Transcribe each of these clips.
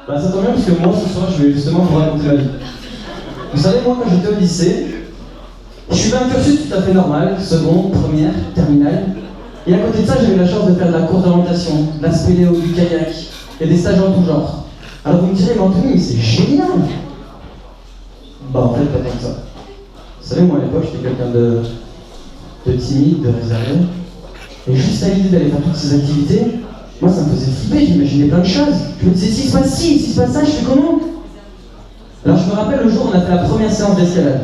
Bah ça tombe bien parce que moi ce soir je vais justement vous raconter ma vie. Vous savez, moi quand j'étais au lycée, je suivais un cursus tout à fait normal, seconde, première, terminale. Et à côté de ça, j'avais la chance de faire de la course d'orientation, de la spéléo, du kayak, et des stages en tout genre. Alors vous me direz, mais Anthony, mais c'est génial! Bah en fait, pas tant que ça. Vous savez, moi à l'époque, j'étais quelqu'un de timide, de réservé. Et juste à l'idée d'aller faire toutes ces activités, moi ça me faisait flipper, j'imaginais plein de choses. Je me disais, s'il se passe ci, s'il se passe ça, je fais comment? Alors je me rappelle le jour où on a fait la première séance d'escalade.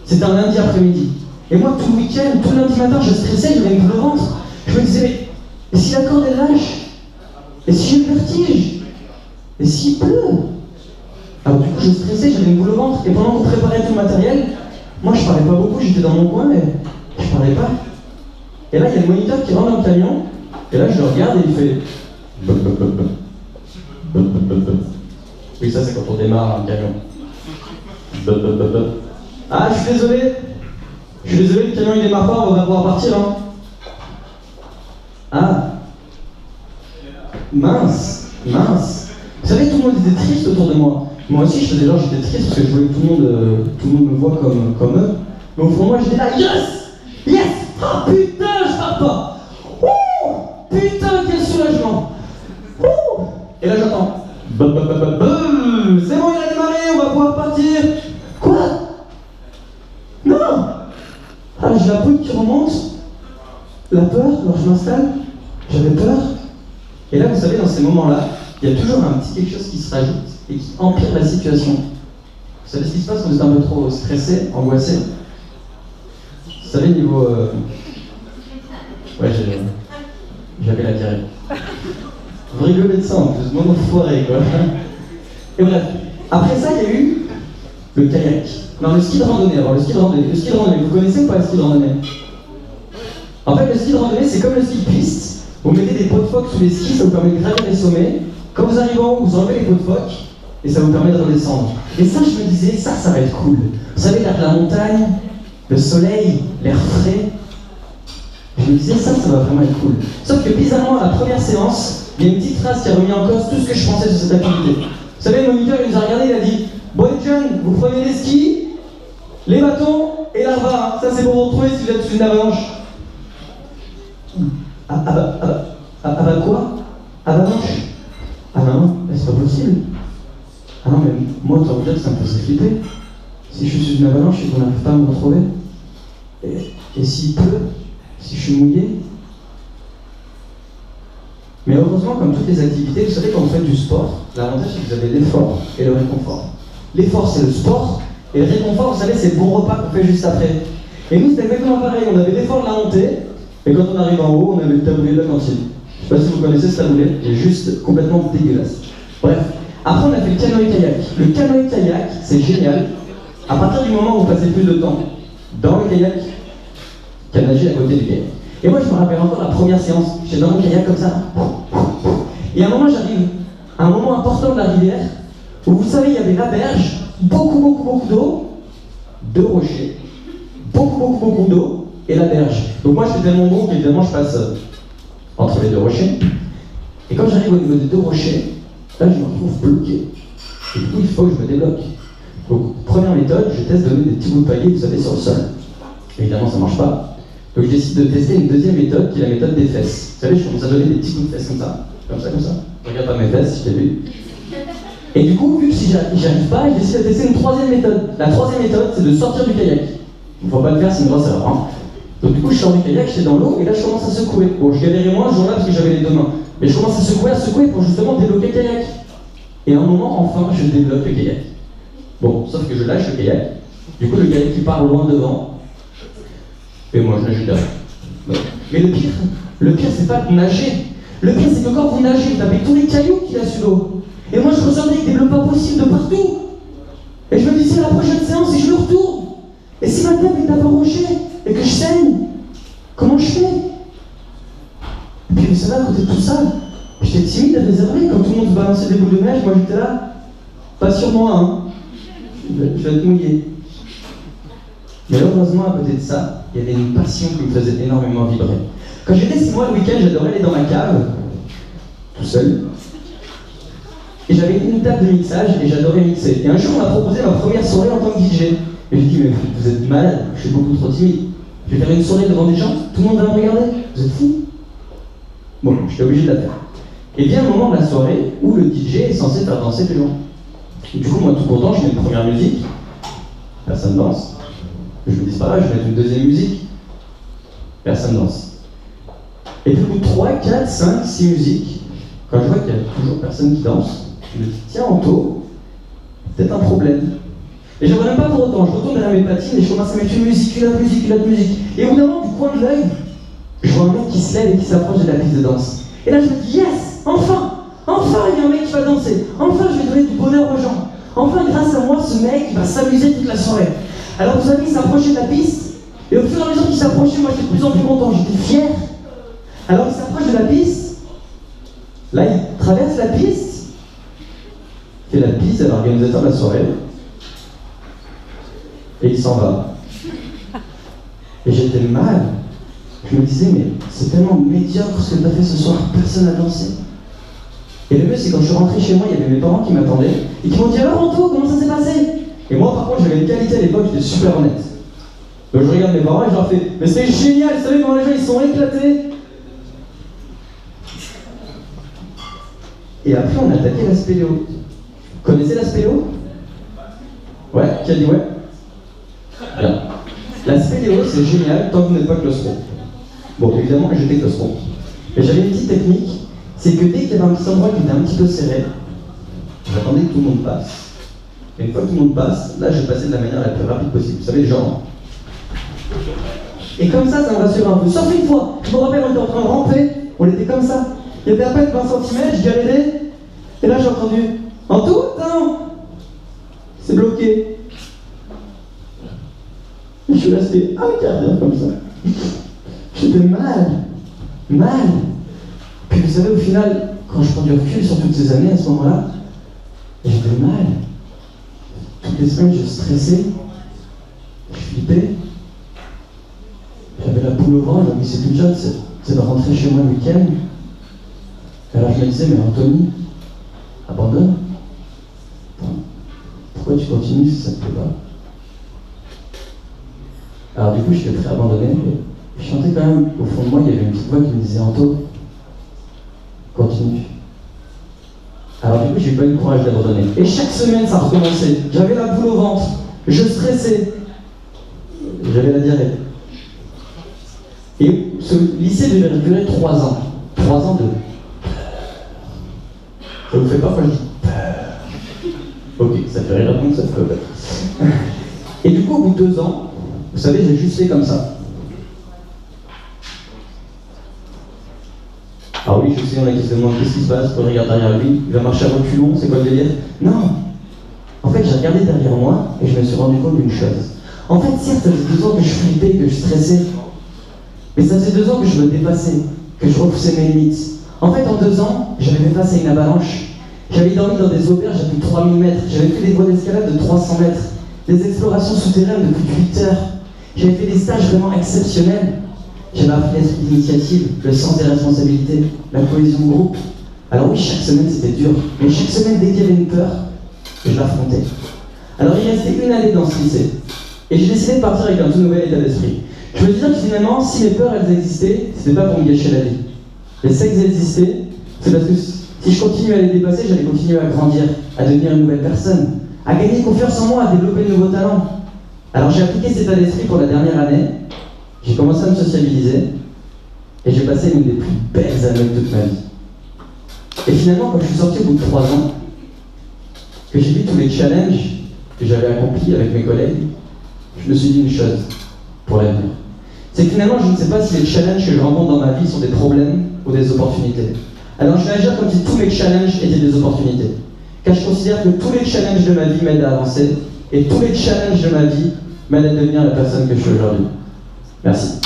C'était un lundi après-midi. Et moi, tout le week-end, tout le lundi matin, je stressais, j'avais une boule au ventre. Je me disais, mais et si la corde est lâche? Et si j'ai le vertige? Et s'il pleut? Alors du coup, je stressais, j'avais une boule au ventre. Et pendant qu'on préparait tout le matériel, moi je parlais pas beaucoup, j'étais dans mon coin, mais je parlais pas. Et là, il y a le moniteur qui rentre dans le camion. Et là, je le regarde et il fait... Oui, ça c'est quand on démarre un camion. Ah, je suis désolé. Je suis désolé, le camion il démarre pas, on va pouvoir partir, hein. Ah. Mince. Vous savez, tout le monde était triste autour de moi. Moi aussi, je faisais genre, j'étais triste parce que je voulais que tout le monde me voit comme eux. Mais au fond, moi, j'étais là, yes! Oh putain, je pars pas! Ouh! Putain, quel soulagement! Ouh! Et là, j'entends. C'est bon, il a démarré, on va pouvoir partir! Quoi? Non! Ah, j'ai la poudre qui remonte. La peur, alors je m'installe. J'avais peur. Et là, vous savez, dans ces moments-là, il y a toujours un petit quelque chose qui se rajoute et qui empire la situation. Vous savez ce qui se passe quand vous êtes un peu trop stressé, angoissé? Vous savez, niveau... Ouais, j'avais la diarrhée. Vous rigolez de ça en plus, mon enfoiré quoi. Et bref, après ça, il y a eu le kayak. Non, le ski de randonnée. Alors, le ski de randonnée, vous connaissez ou pas le ski de randonnée? En fait, le ski de randonnée, c'est comme le ski de piste. Vous mettez des pots de phoque sous les skis, ça vous permet de gravir les sommets. Quand vous arrivez en haut, vous enlevez les pots de phoque et ça vous permet de redescendre. Et ça, je me disais, ça va être cool. Vous savez, l'air de la montagne, le soleil, l'air frais. Je me disais, ça va vraiment être cool. Sauf que bizarrement, à la première séance, il y a une petite phrase qui a remis en cause tout ce que je pensais sur cette activité. Vous savez, le moniteur, il nous a regardé, il a dit, bon les jeunes, vous prenez les skis, les bâtons et l'arbre. Ça, c'est pour vous retrouver si vous êtes sous une avalanche. Quoi? Avalanche? Ah non, c'est pas possible. Ah non, mais moi, autant vous dire que ça me faisait flipper. Si je suis sous une avalanche et qu'on n'arrive pas à me retrouver, et s'il pleut, si je suis mouillé. Mais heureusement, comme toutes les activités, vous savez, quand vous faites du sport, l'avantage c'est que vous avez l'effort et le réconfort. L'effort, c'est le sport, et le réconfort, vous savez, c'est le bon repas qu'on fait juste après. Et nous, c'était exactement pareil. On avait l'effort de la montée, et quand on arrive en haut, on avait le taboulé de la cantine. Je sais pas si vous connaissez ce taboulé, il est juste complètement dégueulasse. Bref, après on a fait le canoë-kayak. Le canoë-kayak, c'est génial. À partir du moment où vous passez plus de temps dans le kayak qu'à nager à côté du kayak. Et moi, je me rappelle encore la première séance. J'étais dans mon kayak comme ça. Et à un moment, j'arrive à un moment important de la rivière où vous savez, il y avait la berge, beaucoup d'eau, deux rochers, beaucoup d'eau et la berge. Donc moi, je fais tellement bon qu'évidemment, je passe entre les deux rochers. Et quand j'arrive au niveau des deux rochers, là, je me retrouve bloqué. Et du coup, il faut que je me débloque. Donc, première méthode, je teste de donner des petits bouts de paillet, vous savez, sur le sol. Évidemment, ça ne marche pas. Donc, je décide de tester une deuxième méthode, qui est la méthode des fesses. Vous savez, je commence à donner des petits bouts de fesses comme ça. Je regarde pas mes fesses, si je t'ai vu. Et du coup, vu que si j'y arrive pas, je décide de tester une troisième méthode. La troisième méthode, c'est de sortir du kayak. Il ne faut pas le faire, c'est une grosse erreur. Hein. Donc, du coup, je sors du kayak, j'étais dans l'eau, et là, je commence à secouer. Bon, je galérais moins ce jour-là parce que j'avais les deux mains. Mais je commence à secouer pour justement débloquer le kayak. Et à un moment, enfin, je débloque le kayak. Bon, sauf que je lâche le kayak. Du coup, le kayak qui part loin devant. Et moi, je nage derrière. Bon. Mais le pire, c'est pas de nager. Le pire, c'est que quand vous nagez, vous tapez tous les cailloux qu'il y a sur l'eau. Et moi, je ressentais qu'il y a des bleus pas possibles de partout. Et je me disais, la prochaine séance, si je me retourne, et si ma tête est tape un rocher, et que je saigne, comment je fais? Et puis, vous savez, à côté de tout ça, j'étais timide et réservé. Quand tout le monde se balançait des boules de neige, moi, j'étais là, pas sur moi, hein. Je vais être mouillé. Mais heureusement, à côté de ça, il y avait une passion qui me faisait énormément vibrer. Quand j'étais 6 mois le week-end, j'adorais aller dans ma cave, tout seul. Et j'avais une table de mixage et j'adorais mixer. Et un jour, on m'a proposé ma première soirée en tant que DJ. Et j'ai dit, mais vous êtes malade, je suis beaucoup trop timide. Je vais faire une soirée devant des gens, tout le monde va me regarder. Vous êtes fous? Bon, j'étais obligé de la faire. Et vient un moment de la soirée où le DJ est censé faire danser les gens. Et du coup, moi, tout content, je mets une première musique. Personne danse. Je me dis, c'est pas grave, je vais mettre une deuxième musique. Personne danse. Et du coup, 3, 4, 5, 6 musiques. Quand je vois qu'il y a toujours personne qui danse, je me dis, tiens, Anto, peut-être un problème. Et j'aimerais même pas pour autant, je retourne derrière mes patines et je commence à mettre une musique, une autre musique, une autre musique. Et au bout d'un moment, du coin de l'œil, je vois un mec qui se lève et qui s'approche de la piste de danse. Et là, je me dis, yes, enfin, enfin, il y a un mec qui va danser. Enfin, je vais donner du bonheur aux gens. Enfin, grâce à moi, ce mec va s'amuser toute la soirée. Alors, vous savez, il s'approchait de la piste. Et au fur et à mesure qu'il s'approchait, moi, j'étais de plus en plus content, j'étais fier. Alors, il s'approche de la piste. Là, il traverse la piste. Il fait la piste à l'organisateur de la soirée. Et il s'en va. Et j'étais mal. Je me disais, mais c'est tellement médiocre ce que tu as fait ce soir, personne n'a dansé. Et le mieux, c'est quand je suis rentré chez moi, il y avait mes parents qui m'attendaient et qui m'ont dit, alors Anto, comment ça s'est passé? Et moi, par contre, j'avais une qualité à l'époque, j'étais super honnête. Donc je regarde mes parents et je leur fais, mais c'est génial, vous savez comment les gens ils sont éclatés. Et après, on a attaqué la spéléo. Vous connaissez la spéléo? Ouais, qui a dit ouais? Bien. La spéléo, c'est génial tant que vous n'êtes pas claustro. Bon, évidemment, j'étais claustro. Mais j'avais une petite technique, c'est que dès qu'il y avait un petit endroit qui était un petit peu serré, j'attendais que tout le monde passe. Et une fois que tout le monde passe, là, je passais de la manière la plus rapide possible. Vous savez, genre. Et comme ça me rassure un peu. Sauf une fois, je me rappelle, on était en train de ramper, on était comme ça. Il y avait à peine 20 cm, je galérais. Et là, j'ai entendu en tout, attends, c'est bloqué. Je suis resté un quart d'heure comme ça. J'étais mal. Puis vous savez, au final, quand je prends du recul sur toutes ces années, à ce moment-là, j'étais mal. Toutes les semaines, je stressais, je flippais. J'avais la boule au ventre, mais c'est une chose, c'est de rentrer chez moi le week-end. Alors je me disais, mais Anthony, abandonne. Pourquoi tu continues si ça ne te plaît pas? Alors du coup, j'étais très abandonné. Je sentais quand même, au fond de moi, il y avait une petite voix qui me disait, Anto, continue. Alors du coup, j'ai pas eu le courage d'abandonner. Et chaque semaine, ça recommençait. J'avais la boule au ventre, je stressais, j'avais la diarrhée. Et ce lycée devait durer 3 ans. 3 ans de... Ça vous fait pas quand je dis... Ok, ça fait rire à tout le monde, ça fait pas. Et du coup, au bout de 2 ans, vous savez, j'ai juste fait comme ça. Alors oui, je sais, on a qui se demande qu'est-ce qui se passe, on regarde derrière lui, il va marcher à reculons, c'est quoi le délire? Non. En fait, j'ai regardé derrière moi et je me suis rendu compte d'une chose. En fait, certes, ça faisait 2 ans que je flippais, que je stressais, mais ça faisait 2 ans que je me dépassais, que je repoussais mes limites. En fait, en 2 ans, j'avais fait face à une avalanche. J'avais dormi dans des auberges à plus de 3000 mètres, j'avais fait des voies d'escalade de 300 mètres, des explorations souterraines de plus de 8 heures. J'avais fait des stages vraiment exceptionnels. J'avais appris l'esprit d'initiative, le sens des responsabilités, la cohésion de groupe. Alors oui, chaque semaine c'était dur, mais chaque semaine, dès qu'il y avait une peur, je l'affrontais. Alors il restait 1 année dans ce lycée, et j'ai décidé de partir avec un tout nouvel état d'esprit. Je me disais que finalement, si mes peurs elles existaient, c'était pas pour me gâcher la vie. Mais si elles existaient, c'est parce que si je continuais à les dépasser, j'allais continuer à grandir, à devenir une nouvelle personne, à gagner confiance en moi, à développer de nouveaux talents. Alors j'ai appliqué cet état d'esprit pour la dernière année, j'ai commencé à me sociabiliser, et j'ai passé l'une des plus belles années de toute ma vie. Et finalement, quand je suis sorti au bout de 3 ans, que j'ai vu tous les challenges que j'avais accomplis avec mes collègues, je me suis dit une chose pour l'avenir. C'est que finalement, je ne sais pas si les challenges que je rencontre dans ma vie sont des problèmes ou des opportunités. Alors je vais agir comme si tous mes challenges étaient des opportunités. Car je considère que tous les challenges de ma vie m'aident à avancer, et tous les challenges de ma vie m'aident à devenir la personne que je suis aujourd'hui. Merci.